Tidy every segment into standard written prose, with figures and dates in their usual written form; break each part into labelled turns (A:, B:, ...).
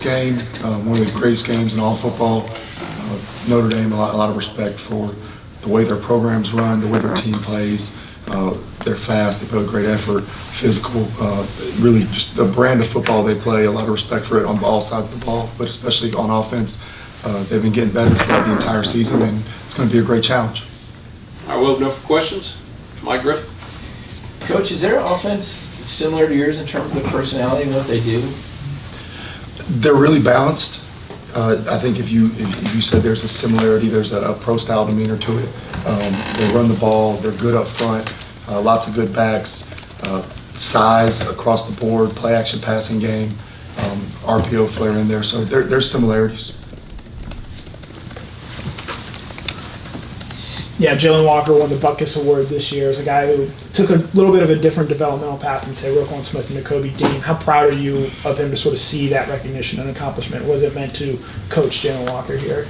A: Game, one of the greatest games in all football. Notre Dame, a lot of respect for the way their programs run, the way their team plays. They're fast, they put a great effort, physical, really just the brand of football they play, a lot of respect for it on all sides of the ball, but especially on offense. They've been getting better throughout the entire season, and it's going to be a great challenge.
B: All right, we'll open up for questions. Mike Griffin.
C: Coach, is their offense similar to yours in terms of the personality and what they do?
A: They're really balanced. I think if you said there's a similarity, there's a pro-style demeanor to it. They run the ball, they're good up front, lots of good backs, size across the board, play-action passing game, RPO flair in there, so there's similarities.
D: Yeah, Jaylen Walker won the Butkus Award this year as a guy who took a little bit of a different developmental path than, say, Roquan Smith and Nakobe Dean. How proud are you of him to sort of see that recognition and accomplishment? What was it meant to coach Jaylen Walker here?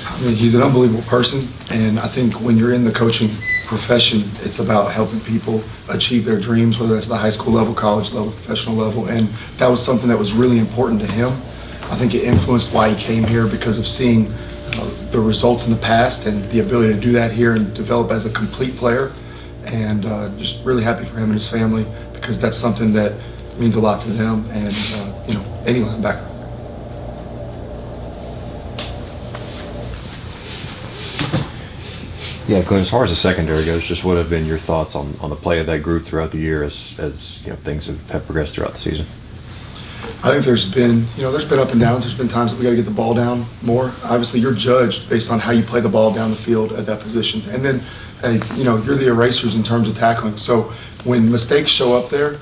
A: I mean, he's an unbelievable person, and I think when you're in the coaching profession, it's about helping people achieve their dreams, whether that's at the high school level, college level, professional level, and that was something that was really important to him. I think it influenced why he came here because of seeing the results in the past and the ability to do that here and develop as a complete player, and just really happy for him and his family because that's something that means a lot to them and any linebacker.
E: Yeah, Glenn, as far as the secondary goes, just what have been your thoughts on the play of that group throughout the year as things have progressed throughout the season?
A: I think there's been up and downs. There's been times that we got to get the ball down more. Obviously, you're judged based on how you play the ball down the field at that position. And then, you're the erasers in terms of tackling. So when mistakes show up there,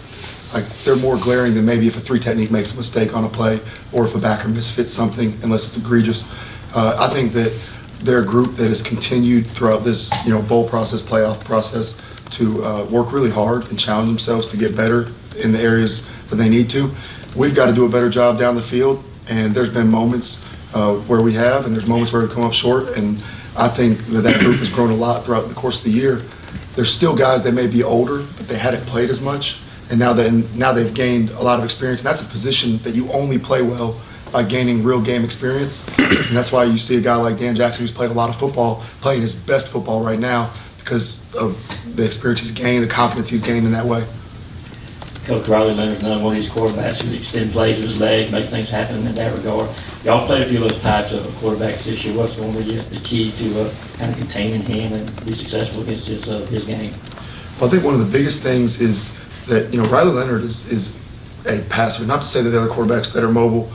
A: like they're more glaring than maybe if a 3 technique makes a mistake on a play or if a backer misfits something, unless it's egregious. I think that they're a group that has continued throughout this, bowl process, playoff process to work really hard and challenge themselves to get better in the areas that they need to. We've got to do a better job down the field, and there's been moments where we have, and there's moments where we come up short, and I think that group has grown a lot throughout the course of the year. There's still guys that may be older, but they hadn't played as much, and now they've gained a lot of experience, and that's a position that you only play well by gaining real game experience, and that's why you see a guy like Dan Jackson, who's played a lot of football, playing his best football right now because of the experience he's gained, the confidence he's gained in that way.
F: Coach Leonard's another one of these quarterbacks who extend plays with his legs, make things happen in that regard. Y'all played a few of those types of quarterbacks this year. What's going to be the key to kind of containing him and be successful against his game?
A: Well, I think one of the biggest things is that, Riley Leonard is a passer. Not to say that the other quarterbacks that are mobile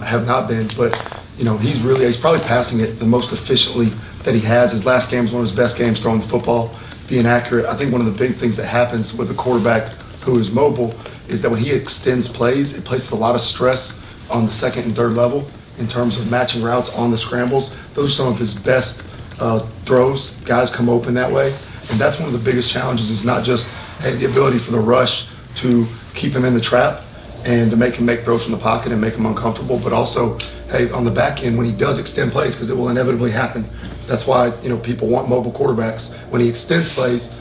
A: have not been, but, he's probably passing it the most efficiently that he has. His last game was one of his best games throwing the football, being accurate. I think one of the big things that happens with a quarterback who is mobile is that when he extends plays, it places a lot of stress on the second and third level in terms of matching routes on the scrambles. Those are some of his best throws. Guys come open that way. And that's one of the biggest challenges is not just, the ability for the rush to keep him in the trap and to make him make throws from the pocket and make him uncomfortable, but also, on the back end when he does extend plays, because it will inevitably happen. That's why, people want mobile quarterbacks. When he extends plays,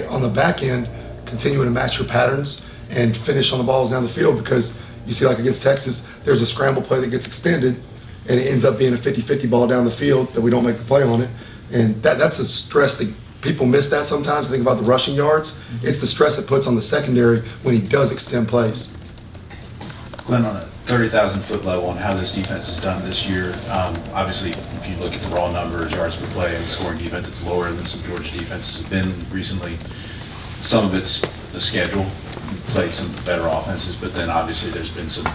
A: on the back end, continuing to match your patterns and finish on the balls down the field, because you see, like against Texas, there's a scramble play that gets extended and it ends up being a 50-50 ball down the field that we don't make the play on it. And that's a stress that people miss that sometimes. Think about the rushing yards. It's the stress it puts on the secondary when he does extend plays.
G: Glenn, on a 30,000-foot level on how this defense has done this year, obviously, if you look at the raw numbers, yards per play, and scoring defense, it's lower than some Georgia defenses have been recently. Some of it's the schedule. We've played some better offenses, but then obviously there's been some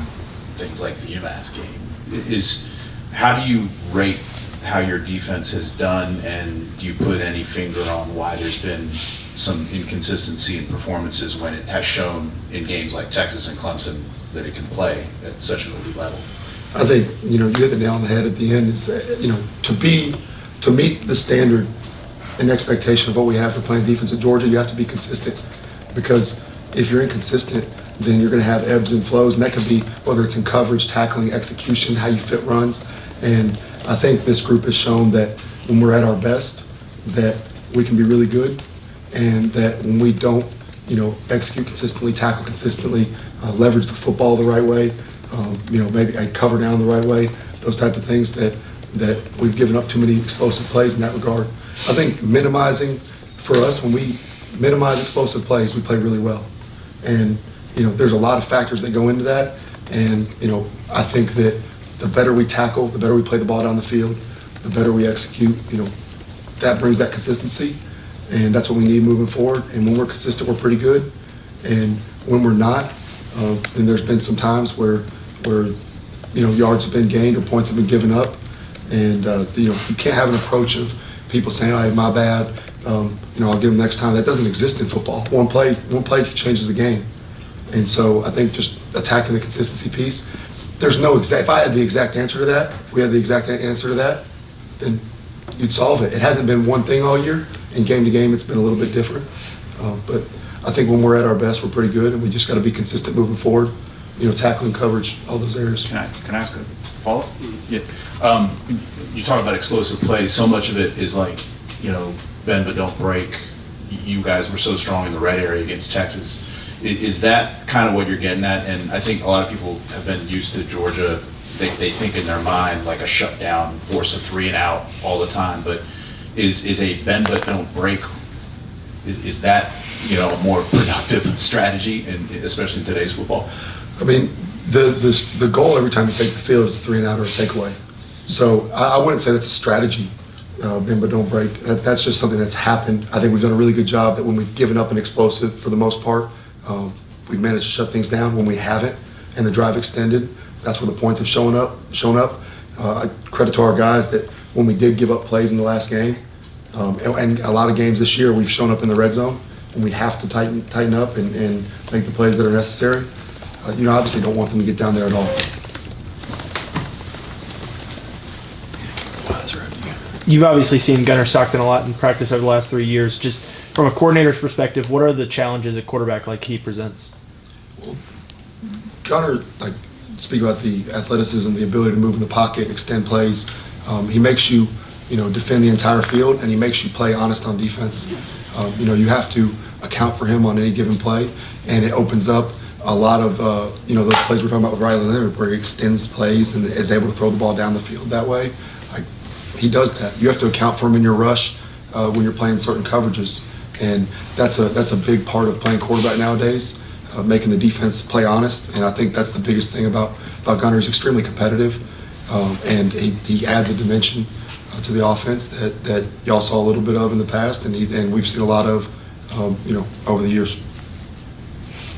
G: things like the UMass game. How do you rate how your defense has done, and do you put any finger on why there's been some inconsistency in performances when it has shown in games like Texas and Clemson that it can play at such an elite level?
A: I think, you hit the nail on the head at the end is, to meet the standard and expectation of what we have for playing defense at Georgia, you have to be consistent, because if you're inconsistent, then you're going to have ebbs and flows, and that could be whether it's in coverage, tackling, execution, how you fit runs. And I think this group has shown that when we're at our best, that we can be really good, and that when we don't, execute consistently, tackle consistently, leverage the football the right way, maybe a cover down the right way, those type of things that we've given up too many explosive plays in that regard. I think minimizing, for us, when we minimize explosive plays, we play really well. And, there's a lot of factors that go into that. And, I think that the better we tackle, the better we play the ball down the field, the better we execute, that brings that consistency. And that's what we need moving forward. And when we're consistent, we're pretty good. And when we're not, then there's been some times where yards have been gained or points have been given up. And, you can't have an approach of people saying, "Oh, my bad, I'll get them next time." That doesn't exist in football. One play changes the game. And so I think just attacking the consistency piece, there's no exact, if I had the exact answer to that, if we had the exact answer to that, then you'd solve it. It hasn't been one thing all year, and game to game it's been a little bit different. But I think when we're at our best, we're pretty good, and we just got to be consistent moving forward, tackling, coverage, all those areas.
G: Can I ask a follow-up? Yeah. You talk about explosive plays. So much of it is like, bend but don't break. You guys were so strong in the red area against Texas. Is that kind of what you're getting at? And I think a lot of people have been used to Georgia. They think in their mind like a shutdown, force a 3 and out all the time. But is a bend but don't break, is that a more productive strategy, and especially in today's football?
A: I mean, the goal every time you take the field is a 3 and out or a takeaway. So I wouldn't say that's a strategy, bend but don't break. That's just something that's happened. I think we've done a really good job that when we've given up an explosive, for the most part, we've managed to shut things down. When we haven't, and the drive extended, that's where the points have shown up. I credit to our guys that when we did give up plays in the last game, and a lot of games this year, we've shown up in the red zone, and we have to tighten up and make the plays that are necessary. Obviously don't want them to get down there at all.
D: You've obviously seen Gunnar Stockton a lot in practice over the last 3 years. Just from a coordinator's perspective, what are the challenges a quarterback like he presents?
A: Well, Gunnar, speak about the athleticism, the ability to move in the pocket, extend plays. He makes you, defend the entire field, and he makes you play honest on defense. You have to account for him on any given play, and it opens up a lot of, those plays we're talking about with Leonard, where he extends plays and is able to throw the ball down the field that way. He does that. You have to account for him in your rush when you're playing certain coverages, and that's a big part of playing quarterback nowadays, making the defense play honest. And I think that's the biggest thing about Gunnar. He's extremely competitive, and he adds a dimension to the offense that y'all saw a little bit of in the past, and we've seen a lot of, over the years.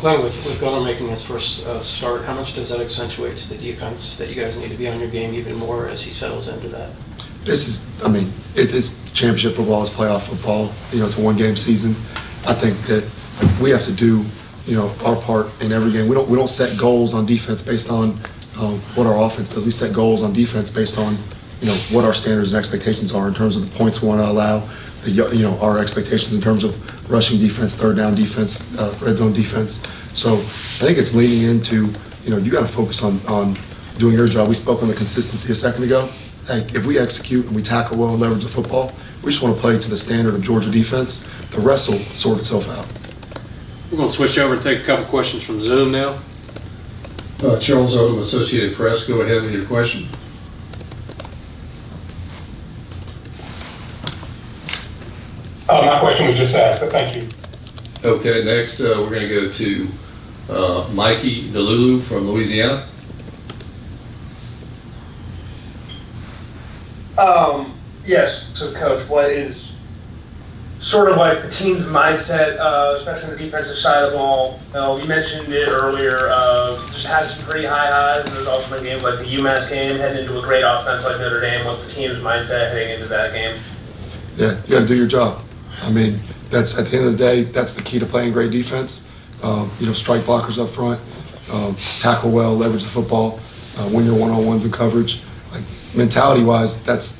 B: Glenn, with Gunnar making his first start, how much does that accentuate to the defense that you guys need to be on your game even more as he settles into that?
A: It's championship football, it's playoff football. It's a one-game season. I think that we have to do, our part in every game. We don't set goals on defense based on what our offense does. We set goals on defense based on, what our standards and expectations are in terms of the points we want to allow. Our expectations in terms of rushing defense, third down defense, red zone defense. So I think it's leaning into, you got to focus on doing your job. We spoke on the consistency a second ago. If we execute and we tackle well and leverage the football, we just want to play to the standard of Georgia defense. The rest will sort itself out.
B: We're going to switch over and take a couple questions from Zoom now.
H: Charles Odom, Associated Press. Go ahead with your question.
I: My question was just asked, but thank you.
H: Okay, next we're going to go to Mikey DeLulu from Louisiana.
J: Yes, so Coach, what is sort of like the team's mindset, especially on the defensive side of the ball? You mentioned it earlier, just had some pretty high highs, and there's also been games like the UMass game, heading into a great offense like Notre Dame. What's the team's mindset heading into that game?
A: Yeah, you got to do your job. I mean, that's at the end of the day, that's the key to playing great defense. Strike blockers up front, tackle well, leverage the football, win your one-on-ones in coverage. Mentality-wise, that's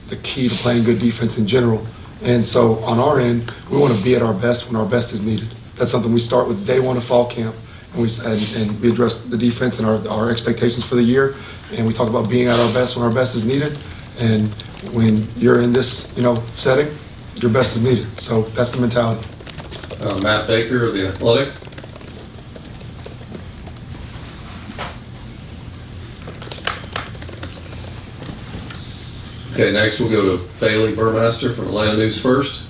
A: the key to playing good defense in general. And so on our end, we want to be at our best when our best is needed. That's something we start with day one of fall camp, and we address the defense and our expectations for the year. And we talk about being at our best when our best is needed. And when you're in this, setting, your best is needed. So that's the mentality.
H: Matt Baker of The Athletic. Okay, next we'll go to Bailey Burmaster from Atlanta News First.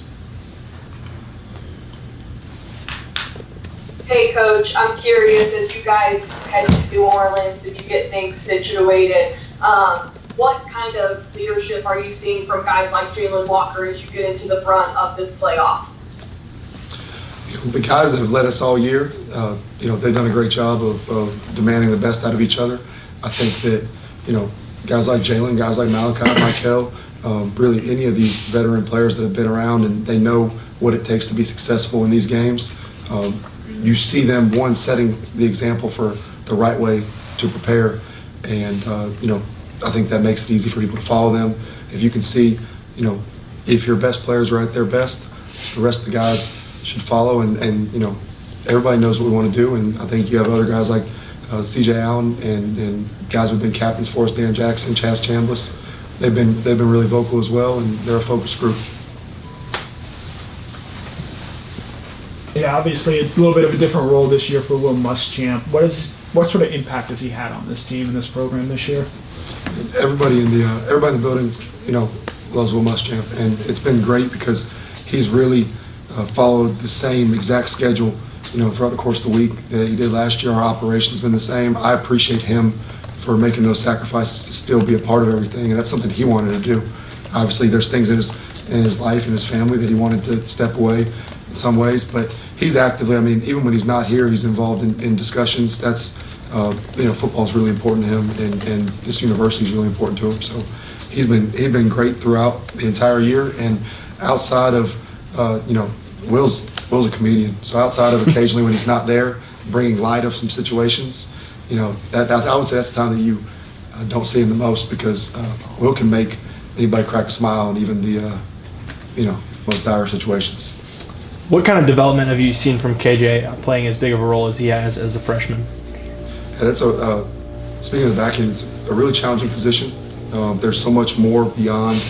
K: Hey, Coach, I'm curious, as you guys head to New Orleans and you get things situated, what kind of leadership are you seeing from guys like Jaylen Walker as you get into the brunt of this playoff?
A: The guys that have led us all year, they've done a great job of demanding the best out of each other. I think that, guys like Jaylen, guys like Malachi, Michael, really any of these veteran players that have been around and they know what it takes to be successful in these games. You see them, one, setting the example for the right way to prepare. And, I think that makes it easy for people to follow them. If you can see, if your best players are at their best, the rest of the guys should follow. And everybody knows what we want to do. And I think you have other guys like C.J. Allen and guys who've been captains for us, Dan Jackson, Chaz Chambliss. They've been really vocal as well, and they're a focus group.
D: Yeah, obviously a little bit of a different role this year for Will Muschamp. What sort of impact has he had on this team and this program this year?
A: Everybody in the building, loves Will Muschamp, and it's been great because he's really followed the same exact schedule, throughout the course of the week that he did last year. Our operation's been the same. I appreciate him for making those sacrifices to still be a part of everything, and that's something he wanted to do. Obviously, there's things in his life and his family that he wanted to step away in some ways, but he's actively, even when he's not here, he's involved in discussions. That's, football is really important to him, and this university is really important to him. So he's been great throughout the entire year, and outside of, Will's a comedian. So outside of occasionally when he's not there, bringing light of some situations, that I would say that's the time that you don't see him the most, because Will can make anybody crack a smile in even the, most dire situations.
L: What kind of development have you seen from KJ playing as big of a role as he has as a freshman?
A: Yeah, that's speaking of the back end, it's a really challenging position. There's so much more beyond,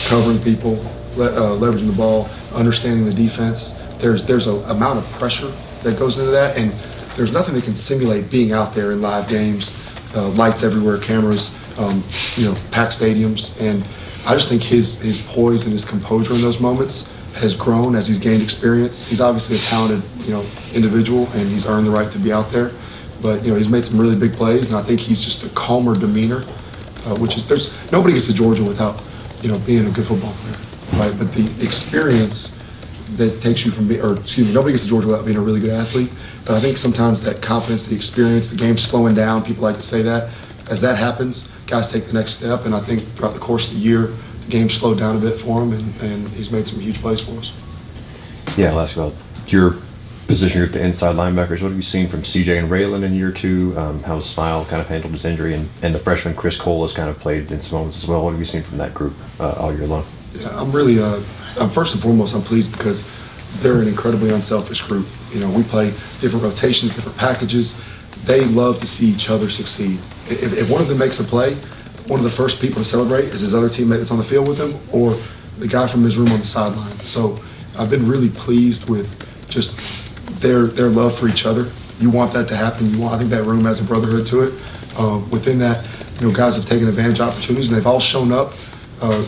A: covering people, leveraging the ball, understanding the defense. There's an amount of pressure that goes into that, and there's nothing that can simulate being out there in live games, lights everywhere, cameras, packed stadiums, and I just think his poise and his composure in those moments has grown as he's gained experience. He's obviously a talented, individual, and he's earned the right to be out there. But he's made some really big plays, and I think he's just a calmer demeanor, which is nobody gets to Georgia without, being a good football player, right? But the experience that takes you from nobody gets to Georgia without being a really good athlete. But I think sometimes that confidence, the experience, the game's slowing down. People like to say that. As that happens, guys take the next step, and I think throughout the course of the year, the game slowed down a bit for him, and he's made some huge plays for us.
E: Yeah, I'll ask about your position at the inside linebackers. What have you seen from CJ and Raylan in year two? How Smile kind of handled his injury, and the freshman Chris Cole has kind of played in some moments as well. What have you seen from that group all year long?
A: Yeah, I'm really, first and foremost, I'm pleased because they're an incredibly unselfish group. We play different rotations, different packages. They love to see each other succeed. If one of them makes a play, one of the first people to celebrate is his other teammate that's on the field with him, or the guy from his room on the sideline. So I've been really pleased with just their love for each other. You want that to happen. I think that room has a brotherhood to it. Within that, guys have taken advantage of opportunities, and they've all shown up.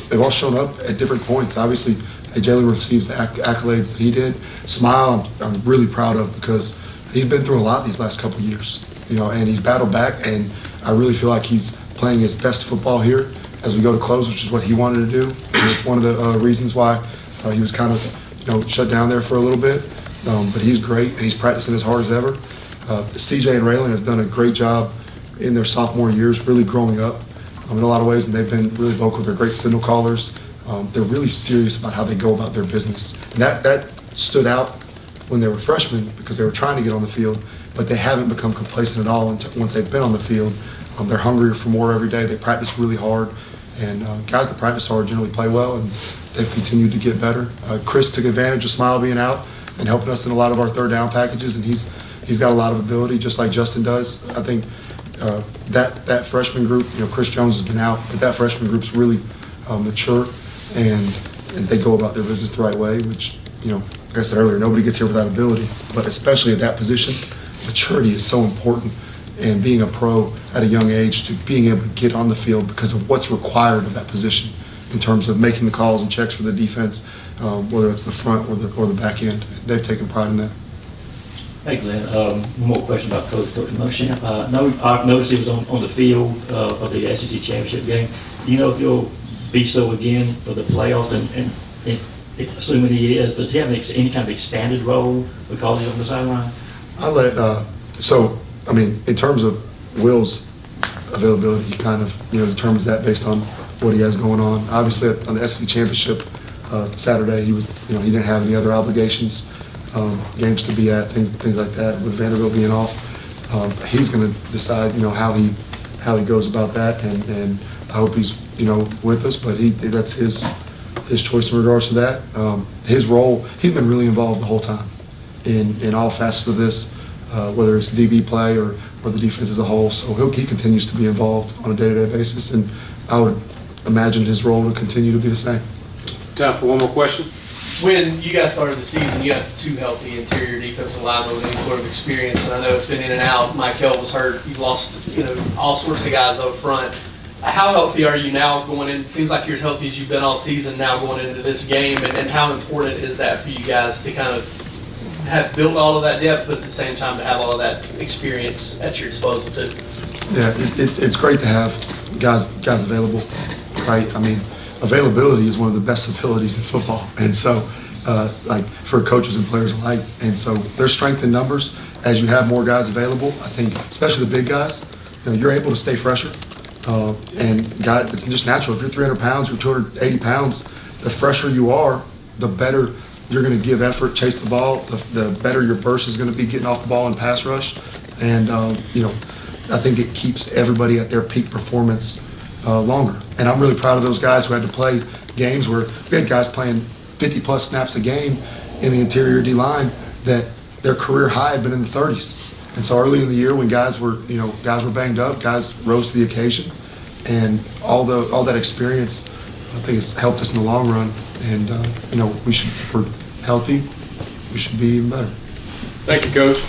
A: They've all shown up at different points. Obviously, Jaylen receives the accolades that he did. Smile, I'm really proud of, because he's been through a lot these last couple of years, and he's battled back, and I really feel like he's playing his best football here as we go to close, which is what he wanted to do. And it's one of the reasons why he was kind of, shut down there for a little bit. But he's great, and he's practicing as hard as ever. CJ and Raylan have done a great job in their sophomore years, really growing up in a lot of ways, and they've been really vocal. They're great signal callers. They're really serious about how they go about their business. And that stood out when they were freshmen, because they were trying to get on the field, but they haven't become complacent at all once they've been on the field. They're hungrier for more every day. They practice really hard, and guys that practice hard generally play well, and they've continued to get better. Chris took advantage of Smile being out and helping us in a lot of our third down packages, and he's got a lot of ability, just like Justin does. I think that freshman group, Chris Jones has been out, but that freshman group's really mature, and they go about their business the right way, which, like I said earlier, nobody gets here without ability, but especially at that position, maturity is so important and being a pro at a young age to being able to get on the field because of what's required of that position in terms of making the calls and checks for the defense, whether it's the front or the back end. They've taken pride in that.
F: Hey Glenn, one more question about Coach Muschamp. I noticed he was on the field for the SEC championship game. Do you know if he'll be so again for the playoffs? And assuming he is, does he have any kind of expanded role because he's on the sideline?
A: I'll let, in terms of Will's availability, he kind of, determines that based on what he has going on. Obviously, on the SEC championship Saturday, he didn't have any other obligations, games to be at, things like that. With Vanderbilt being off, he's going to decide, how he goes about that, and I hope he's, with us. But that's his choice in regards to that. His role, he's been really involved the whole time in all facets of this, whether it's DB play or the defense as a whole. So he continues to be involved on a day-to-day basis, and I would imagine his role will continue to be the same.
B: Time for one more question.
L: When you guys started the season, you had 2 healthy interior defensive linemen with any sort of experience, and I know it's been in and out. Mike Hill was hurt. You've lost, all sorts of guys up front. How healthy are you now going in? It seems like you're as healthy as you've been all season now going into this game, and how important is that for you guys to kind of have built all of that depth, but at the same time to have all of that experience at your disposal too?
A: Yeah, it's great to have guys available, right? Availability is one of the best abilities in football, and so for coaches and players alike. And so there's strength in numbers. As you have more guys available, I think, especially the big guys, you're able to stay fresher. It's just natural. If you're 300 pounds, you're 280 pounds, the fresher you are, the better you're going to give effort, chase the ball, the better your burst is going to be getting off the ball in pass rush. And, I think it keeps everybody at their peak performance longer. And I'm really proud of those guys who had to play games where we had guys playing 50-plus snaps a game in the interior D-line that their career high had been in the 30s. And so early in the year when guys were banged up, guys rose to the occasion. And all that experience, I think, has helped us in the long run. And, if we're healthy, we should be even better.
B: Thank you, Coach.